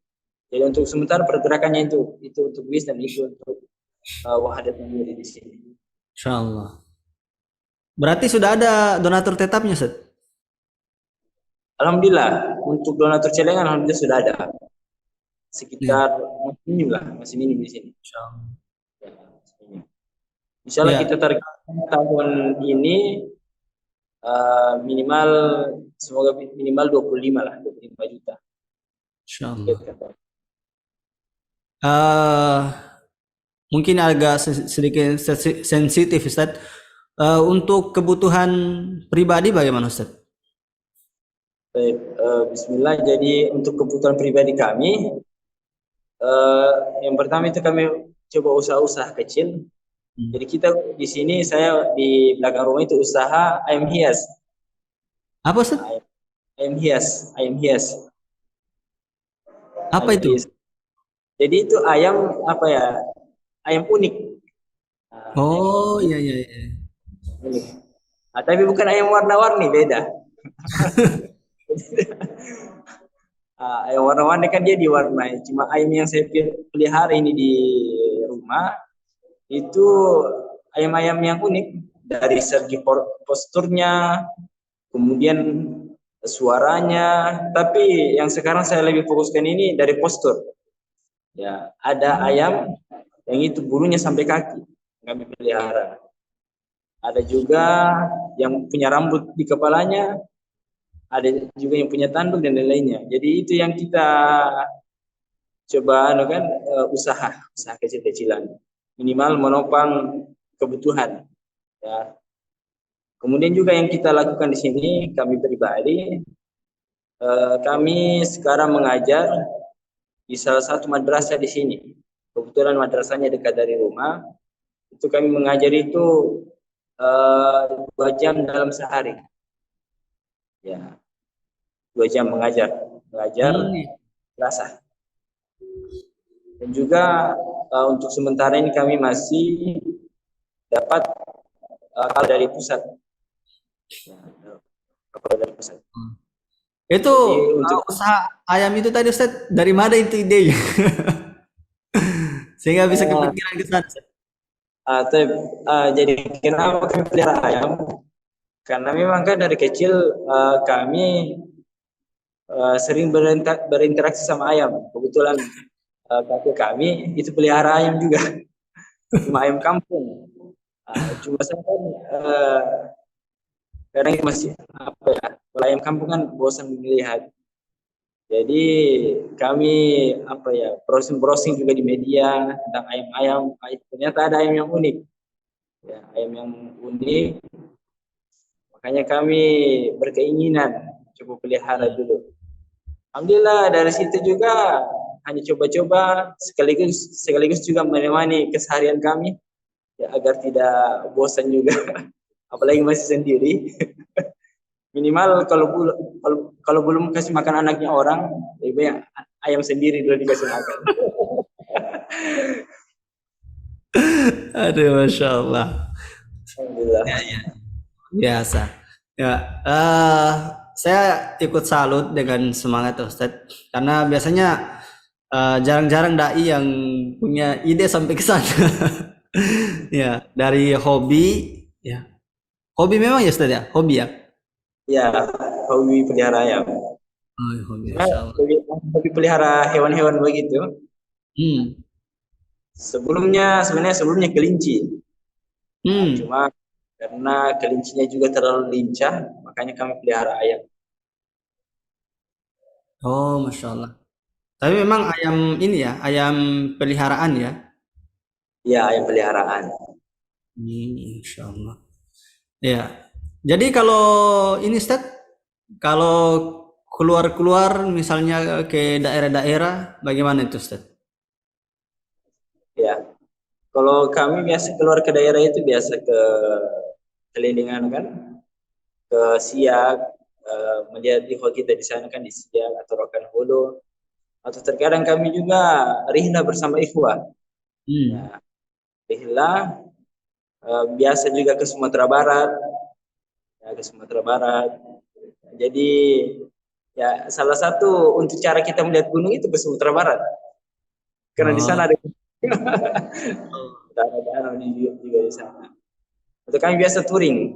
Jadi untuk sementara pergerakannya itu untuk WIS dan itu untuk Wahadat Mandiri di sini. Insyaallah. Berarti sudah ada donatur tetapnya, Ustaz? Alhamdulillah untuk donatur celengan alhamdulillah sudah ada Iya. sekitar masih minim di sini. Insyaallah. Ya, Insyaallah Iya, kita target tahun ini minimal, semoga minimal 25 lah, 25 juta. insyaallah. Eh, mungkin agak sedikit sensitif, Ustaz. Untuk kebutuhan pribadi bagaimana, Ustaz? Baik, Bismillah. Jadi untuk kebutuhan pribadi kami, yang pertama itu kami coba usaha-usaha kecil. Jadi kita di sini, saya di belakang rumah itu usaha ayam hias. Apa, Ustaz? Ayam hias. Apa Ayam itu? hias. Jadi itu ayam apa ya? Ayam unik. Ayam Oh, iya, iya, iya. unik. Tapi bukan ayam warna-warni, beda. Ayam warna-warni kan dia diwarnai. Cuma ayam yang saya pelihara ini di rumah itu ayam-ayam yang unik, dari segi posturnya, kemudian suaranya. Tapi yang sekarang saya lebih fokuskan ini dari postur. Ya, ada ayam yang itu bulunya sampai kaki, kami pelihara. Ada juga yang punya rambut di kepalanya, ada juga yang punya tanduk dan lain-lainnya. Jadi itu yang kita coba usaha kecil-kecilan, minimal menopang kebutuhan, ya. Kemudian juga yang kita lakukan di sini, kami pribadi, kami sekarang mengajar di salah satu madrasah di sini. Kebetulan madrasahnya dekat dari rumah. Itu kami mengajar itu 2 jam dalam sehari. Ya, 2 jam mengajar Hmm. madrasah. Dan juga untuk sementara ini kami masih dapat kapal dari pusat. Ya, kapal dari pusat. Itu Jadi untuk usaha ayam itu tadi, Ustaz, dari mana itu idenya? Sehingga bisa uh, kepikiran ke sana, Ustaz. jadi kenapa kami pelihara ayam? Karena memang kan dari kecil kami sering berinteraksi sama ayam. Kebetulan kakek kami itu pelihara ayam juga, cuma ayam kampung. Cuma saya kan kadang masih apa ya, kalau ayam kampung kan bosan melihat. Jadi kami apa ya, browsing juga di media tentang ayam-ayam. Ternyata ada ayam yang unik, ya, ayam yang unik. Makanya kami berkeinginan coba pelihara dulu. Alhamdulillah dari situ juga hanya coba-coba, sekaligus juga menemani keseharian kami, ya, agar tidak bosan juga. Apalagi masih sendiri. Minimal kalau belum kasih makan anaknya orang, lebih banyak ayam sendiri dulu dikasih makan. Aduh, Masya Allah. Alhamdulillah. Ya, ya. Biasa. Ya, eh saya ikut salut dengan semangat Ustadz. Karena biasanya jarang-jarang dai yang punya ide sampai ke sana. Ya, dari hobi, ya. Hobi memang ya Ustadz ya, hobi ya. Ya, hobi pelihara ayam. Oh, hobi, Saya Masya Allah. hobi pelihara hewan-hewan begitu. Hmm. Sebenarnya kelinci. Nah, Hmm. cuma karena kelincinya juga terlalu lincah, makanya kami pelihara ayam. Oh, Masya Allah. Tapi memang ayam ini ya, ayam peliharaan ya. Ya, ayam peliharaan. Insya Allah. Ya. Jadi kalau ini Ustaz, kalau keluar-keluar misalnya ke daerah-daerah, bagaimana itu Ustaz? Ya, kalau kami biasa keluar ke daerah itu biasa ke kelilingan kan, ke Siak, melihat ikhwah kita di sana kan di Siak atau Rokan Hulu, atau terkadang kami juga rihla bersama ikhwah. Hmm. Ya, rihla biasa juga ke Sumatera Barat, ya, ke Sumatera Barat. Jadi ya salah satu untuk cara kita melihat gunung itu ke Sumatera Barat, karena di Oh. sana ada danau juga di sana. Atau kami biasa touring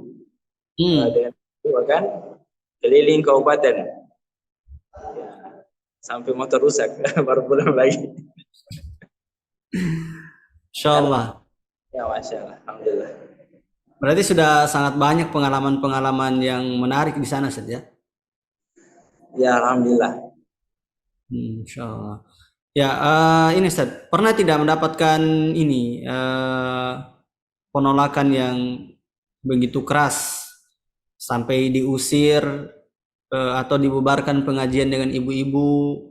Hmm. dengan ikhwah kan, keliling kabupaten. Ya, sampai motor rusak baru pulang lagi. Insya Ya, Allah. ya Masya Allah, Alhamdulillah. Berarti sudah sangat banyak pengalaman-pengalaman yang menarik di sana Ustaz ya. Ya Alhamdulillah. Insya Allah. Ya, ini Ustaz, pernah tidak mendapatkan ini penolakan yang begitu keras sampai diusir atau dibubarkan pengajian dengan ibu-ibu?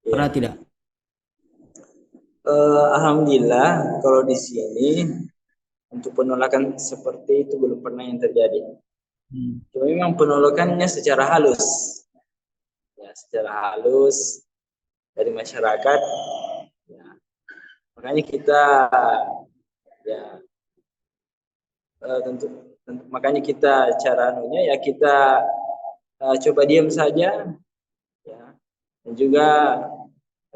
Pernah Ya. tidak? Alhamdulillah kalau di sini untuk penolakan seperti itu belum pernah yang terjadi. Hmm. Cuma memang penolakannya secara halus, ya, secara halus dari masyarakat. Ya. Makanya kita ya tentu, makanya kita cara anunya ya kita coba diam saja, ya, dan juga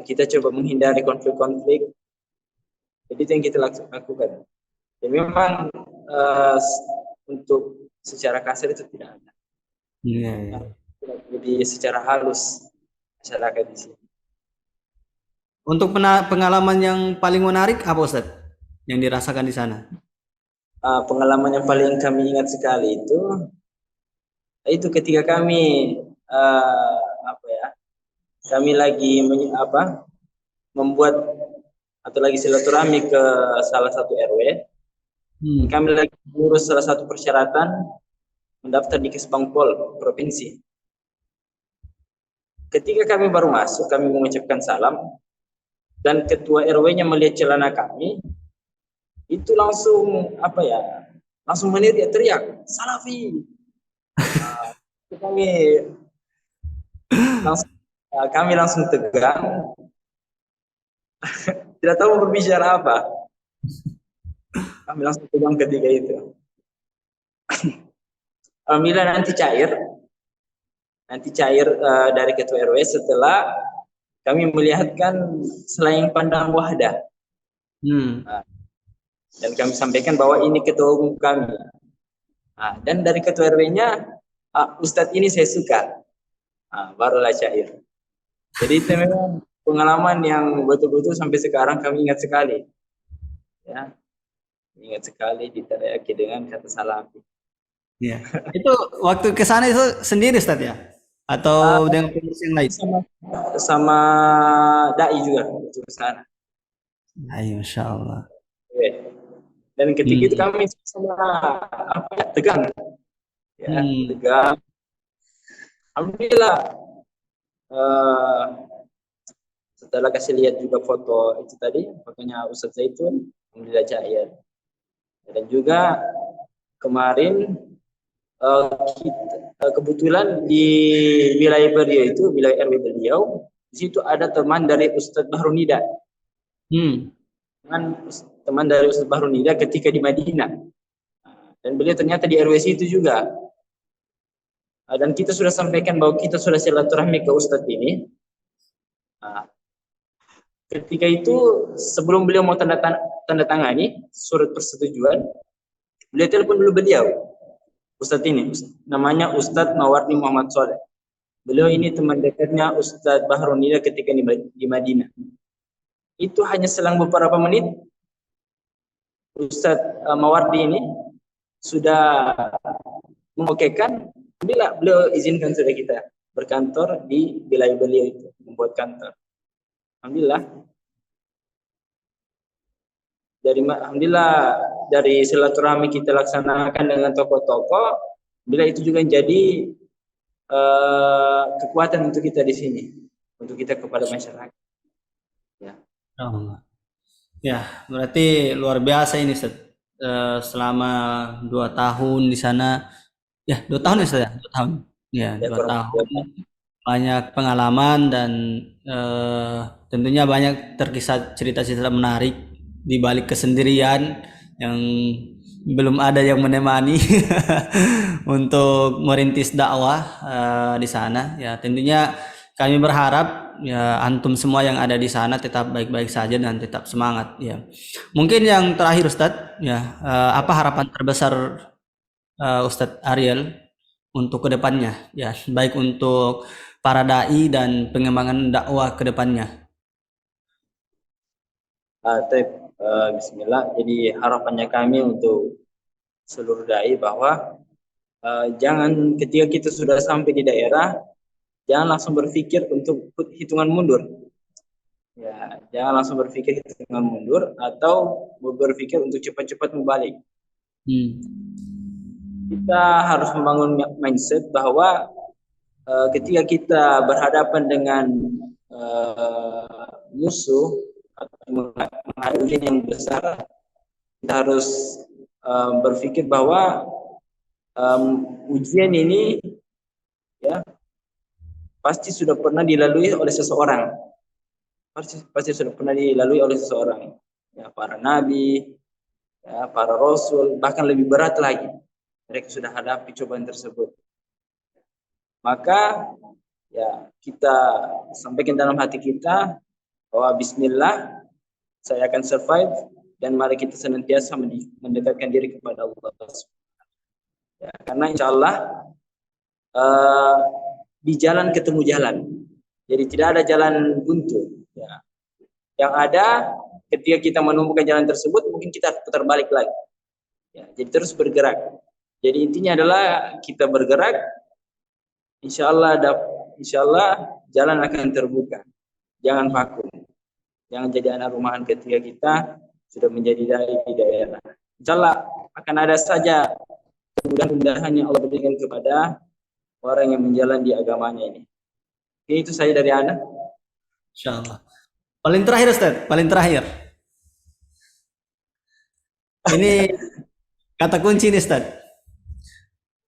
kita coba menghindari konflik-konflik. Jadi itu yang kita lakukan. Ya memang uh, untuk secara kasar itu tidak ada. Iya, Nah, iya. jadi secara halus masyarakat di sini. Untuk pengalaman yang paling menarik apa Ustaz yang dirasakan di sana? Pengalaman yang paling kami ingat sekali itu ketika kami uh, apa ya, kami lagi membuat atau lagi silaturahmi ke salah satu RW. Hmm. Kami lagi mengurus salah satu persyaratan mendaftar di Kesbangpol provinsi. Ketika kami baru masuk, kami mengucapkan salam dan ketua RW-nya melihat celana kami, itu langsung langsung menirik teriak Salafi. Nah, kami langsung kami langsung tegang, tidak tahu berbicara apa. Kami langsung tegang ketika itu. Alhamdulillah nanti cair dari ketua RW setelah kami melihatkan selain pandang Wahdah. Hmm. Nah, dan kami sampaikan bahwa ini ketua umum kami. Nah, dan dari ketua RW-nya, Ustadz ini saya suka. Nah, barulah cair. Jadi itu memang pengalaman yang betul-betul sampai sekarang kami ingat sekali. Ya, ingat sekali diteriaki dengan kata Salafi. Iya. Itu waktu ke sana itu sendiri Ustaz ya? atau dengan pengurus yang lain? sama sama dai juga untuk ke sana. Ayo, Masya Allah. Ya. Dan ketika itu Hmm. kami sama apa ya, tegang, ya Hmm. tegang. Alhamdulillah, eh, setelah kasih lihat juga foto itu tadi, fotonya Ustadz Zaitun, alhamdulillah cair. Dan juga kemarin kebetulan di wilayah beliau itu, wilayah RW beliau, di situ ada teman dari Ustadz Bahrunida. Hmm. Teman dari Ustadz Bahrunida ketika di Madinah. Dan beliau ternyata di RW itu juga. Dan kita sudah sampaikan bahwa kita sudah silaturahmi ke Ustadz ini. Ketika itu sebelum beliau mau tanda tangani surat persetujuan, beliau telepon dulu beliau. Ustadz ini, namanya Ustadz Mawardi Muhammad Soleh. Beliau ini teman dekatnya Ustadz Bahrunida ketika di Madinah. Itu hanya selang beberapa menit, Ustadz Mawardi ini sudah mengokekan, beliau izinkan sudah kita berkantor di wilayah beliau itu, membuat kantor. Alhamdulillah. Alhamdulillah dari silaturahmi kita laksanakan dengan tokoh-tokoh, bila itu juga jadi kekuatan untuk kita di sini, untuk kita kepada masyarakat. Ya. Allah. Ya, berarti luar biasa ini Ustaz. Selama 2 tahun di sana, ya 2 tahun ya Ustaz ya, 2 tahun. Ya, Ya, 2 tahun banyak pengalaman dan tentunya banyak terkisah cerita-cerita menarik di balik kesendirian yang belum ada yang menemani untuk merintis dakwah di sana. Ya, tentunya kami berharap ya antum semua yang ada di sana tetap baik-baik saja dan tetap semangat ya. Mungkin yang terakhir Ustadz ya, apa harapan terbesar Ustadz Ariel untuk kedepannya ya, baik untuk para dai dan pengembangan dakwah kedepannya? Bismillah. Jadi harapannya kami untuk seluruh dai bahwa jangan ketika kita sudah sampai di daerah, jangan langsung berpikir untuk hitungan mundur. Ya, jangan langsung berpikir hitungan mundur atau berpikir untuk cepat-cepat membalik. Kita harus membangun mindset bahwa ketika kita berhadapan dengan musuh atau menghadapi ujian yang besar, kita harus berpikir bahwa ujian ini ya pasti sudah pernah dilalui oleh seseorang, pasti sudah pernah dilalui oleh seseorang, ya para nabi, ya para rasul, bahkan lebih berat lagi mereka sudah hadapi cobaan tersebut. Maka ya kita sampaikan dalam hati kita bahwa Bismillah, saya akan survive, dan mari kita senantiasa mendekatkan diri kepada Allah. Ya, karena insya Allah di jalan ketemu jalan, jadi tidak ada jalan buntu. Ya. Yang ada ketika kita menemukan jalan tersebut, mungkin kita putar balik lagi. Ya, jadi terus bergerak. Jadi intinya adalah kita bergerak, insya Allah jalan akan terbuka. Jangan vakum. Jangan jadi anak rumahan ketika kita sudah menjadi dai di daerah. Insya Allah akan ada saja kemudahan-kemudahan yang Allah berikan kepada orang yang menjalani di agamanya ini. Itu saya dari Ana. Insya Allah. Paling terakhir Ustaz, paling terakhir. Ini kata kunci nih Ustaz.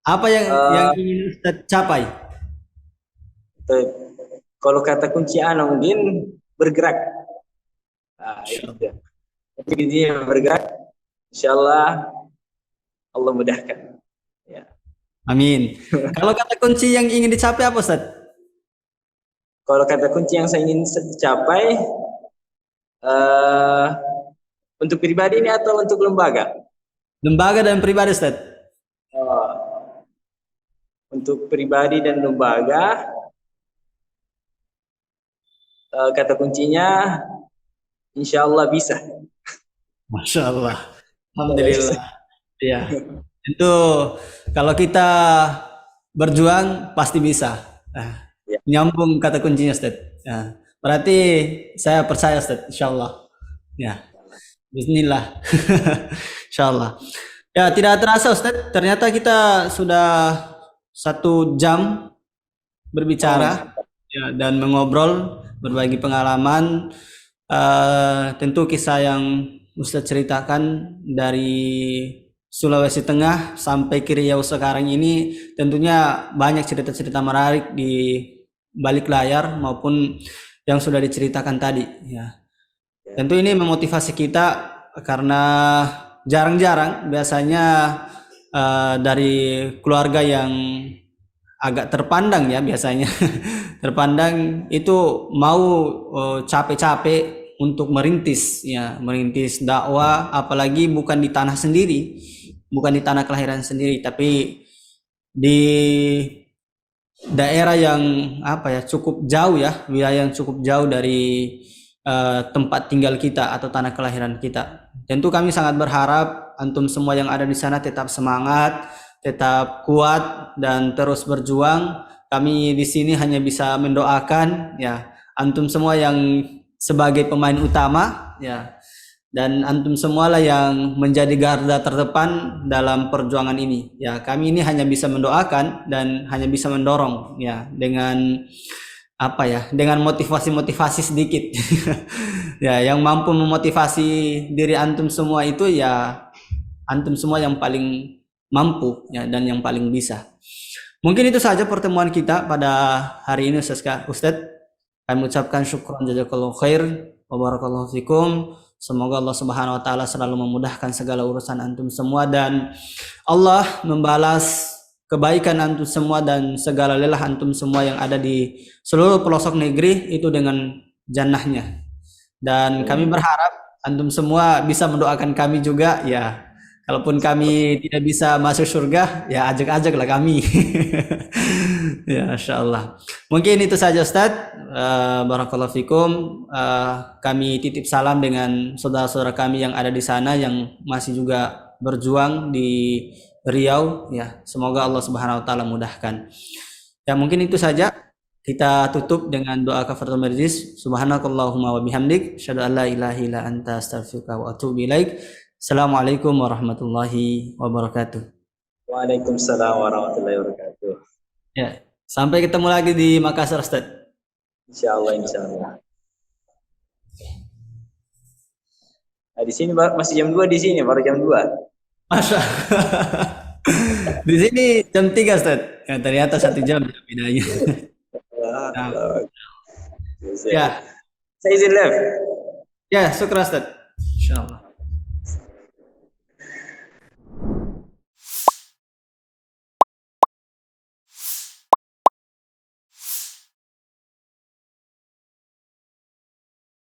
Apa yang ingin Ustaz capai? Kalau kata kunci Ana mungkin bergerak. Jadi bergerak, insya Allah mudahkan. Ya. Amin. Kalau kata kunci yang ingin dicapai apa Ustaz? Kalau kata kunci yang saya ingin capai untuk pribadi ini atau untuk lembaga? Lembaga dan pribadi Ustaz. Untuk pribadi dan lembaga, kata kuncinya insya Allah bisa. Masya Allah. Alhamdulillah. Ya. Itu kalau kita berjuang pasti bisa. Ya. Nyambung kata kuncinya Ustaz. Berarti saya percaya Ustaz, insyaallah. Ya, bismillah. Insyaallah. Ya, tidak terasa Ustaz, ternyata kita sudah 1 jam berbicara ya, dan mengobrol, berbagi pengalaman. Tentu kisah yang Ustaz ceritakan dari Sulawesi Tengah sampai ke Riau sekarang ini tentunya banyak cerita-cerita menarik di balik layar maupun yang sudah diceritakan tadi ya. Tentu ini memotivasi kita karena jarang-jarang biasanya dari keluarga yang agak terpandang ya biasanya terpandang itu mau capek-capek untuk merintis ya, merintis dakwah, apalagi bukan di tanah sendiri, bukan di tanah kelahiran sendiri, tapi di daerah yang apa ya, cukup jauh ya, wilayah yang cukup jauh dari tempat tinggal kita atau tanah kelahiran kita. Tentu kami sangat berharap antum semua yang ada di sana tetap semangat, tetap kuat dan terus berjuang. Kami di sini hanya bisa mendoakan ya antum semua yang sebagai pemain utama ya, dan antum semualah yang menjadi garda terdepan dalam perjuangan ini ya. Kami ini hanya bisa mendoakan dan hanya bisa mendorong ya dengan apa ya, dengan motivasi-motivasi sedikit ya, yang mampu memotivasi diri antum semua itu ya antum semua yang paling mampu ya dan yang paling bisa. Mungkin itu saja pertemuan kita pada hari ini Ustaz. Kami ucapkan syukran jazakallahu khair wa barakallahu fikum. Semoga Allah Subhanahu wa taala selalu memudahkan segala urusan antum semua dan Allah membalas kebaikan antum semua dan segala lelah antum semua yang ada di seluruh pelosok negeri itu dengan jannahnya. Dan kami berharap antum semua bisa mendoakan kami juga ya. Kalaupun kami tidak bisa masuk surga, ya ajak-ajaklah kami. Ya, Masya Allah. Mungkin itu saja Ustaz. Barakallahu fikum. Kami titip salam dengan saudara-saudara kami yang ada di sana yang masih juga berjuang di Riau. Ya, semoga Allah Subhanahu Wa Taala mudahkan. Ya, mungkin itu saja. Kita tutup dengan doa kafaratul majlis. Subhanakallahumma wa bihamdik, asyhadu an la ilaha illa anta, astaghfiruka wa atubu ilaik. Assalamualaikum warahmatullahi wabarakatuh. Waalaikumsalam warahmatullahi wabarakatuh. Ya, sampai ketemu lagi di Makassar, Ustaz. Insyaallah, insyaallah. Nah, di sini masih jam 2 di sini, baru jam 2. Masa. Di sini jam 3, Ustaz. Ya, ternyata 1 jam bedanya. Nah. Ya. Saya izin live. Ya, syukur Ustaz. Insyaallah.